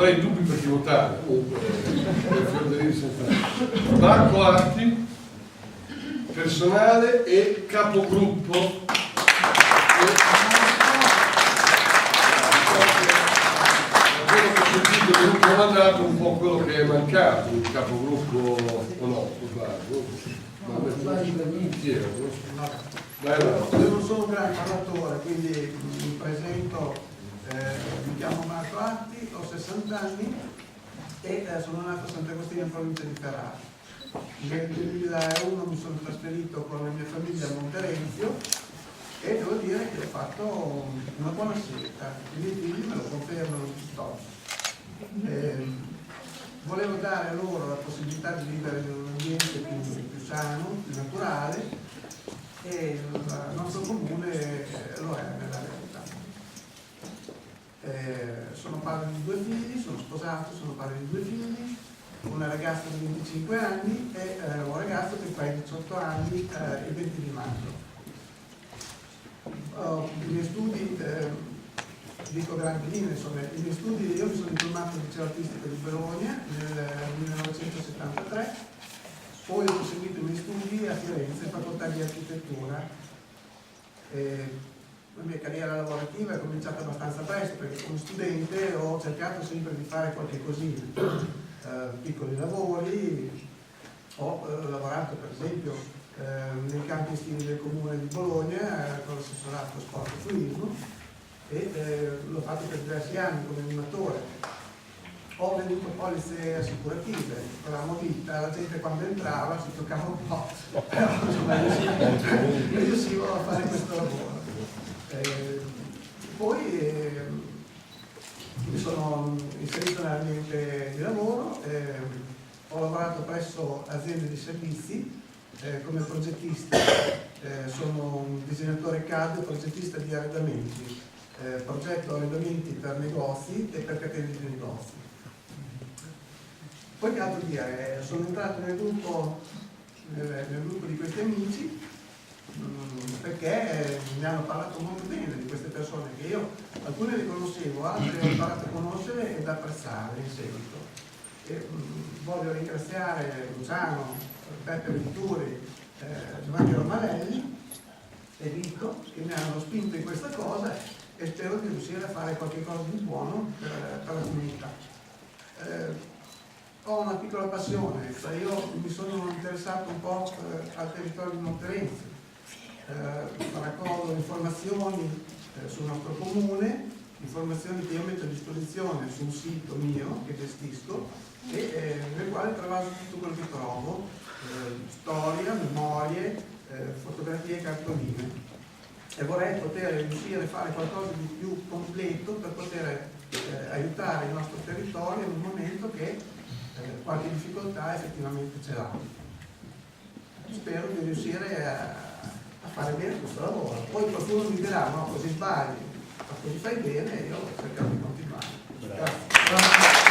avrei dubbi per chi votare, comunque, Marco Arti, personale e capogruppo. Quello che ho sentito dell'ultimo mandato un po' quello che è mancato, il capogruppo o no, io non sono un grande parlatore, quindi mi presento, mi chiamo Marco Atti, ho 60 anni e sono nato a Sant'Agostino in provincia di Ferrara. Nel 2001 mi sono trasferito con la mia famiglia a Monterenzio e devo dire che ho fatto una buona scelta. I miei figli me lo confermano tutt'oggi. Volevo dare a loro la possibilità di vivere in un ambiente più sano, più naturale, e il nostro comune lo è nella realtà. Sono padre di 2 figli, sono sposato, sono padre di 2 figli, una ragazza di 25 anni e un ragazzo che fa 18 anni il 20 di maggio. I miei studi, dico grandi linee, insomma, i miei studi, io mi sono diplomato al liceo artistico di Bologna nel 1973, poi ho seguito i miei studi a Firenze, facoltà di architettura. La mia carriera lavorativa è cominciata abbastanza presto perché come studente ho cercato sempre di fare qualche cosina, piccoli lavori, ho lavorato per esempio nei campi estivi del comune di Bologna con l'assessorato sport e turismo e l'ho fatto per diversi anni come animatore. Ho venduto polizze assicurative, eravamo vita, la gente quando entrava si toccava un po', però insomma riuscivo a fare questo lavoro. Poi mi sono inserito nell'ambiente di lavoro, ho lavorato presso aziende di servizi come progettista, sono un disegnatore CAD e progettista di arredamenti, progetto arredamenti per negozi e per catene di negozi. Poi che altro dire, sono entrato nel gruppo di questi amici perché mi hanno parlato molto bene di queste persone che io alcune le conoscevo, altre ho imparato a conoscere ed apprezzare in seguito. E, voglio ringraziare Luciano, Peppe Venturi, Giovanni Romarelli e Vico che mi hanno spinto in questa cosa e spero di riuscire a fare qualche cosa di buono per la comunità. Ho una piccola passione, cioè io mi sono interessato un po' al territorio di Monterenzio, raccolgo informazioni sul nostro comune, informazioni che io metto a disposizione sul sito mio che gestisco e nel quale travaso tutto quello che trovo, storia, memorie, fotografie e cartoline. E vorrei poter riuscire a fare qualcosa di più completo per poter aiutare il nostro territorio in un momento che qualche difficoltà effettivamente ce l'ha. Spero di riuscire a fare bene questo lavoro. Poi qualcuno mi dirà no, così sbagli, ma così fai bene e io cercherò di continuare. Grazie.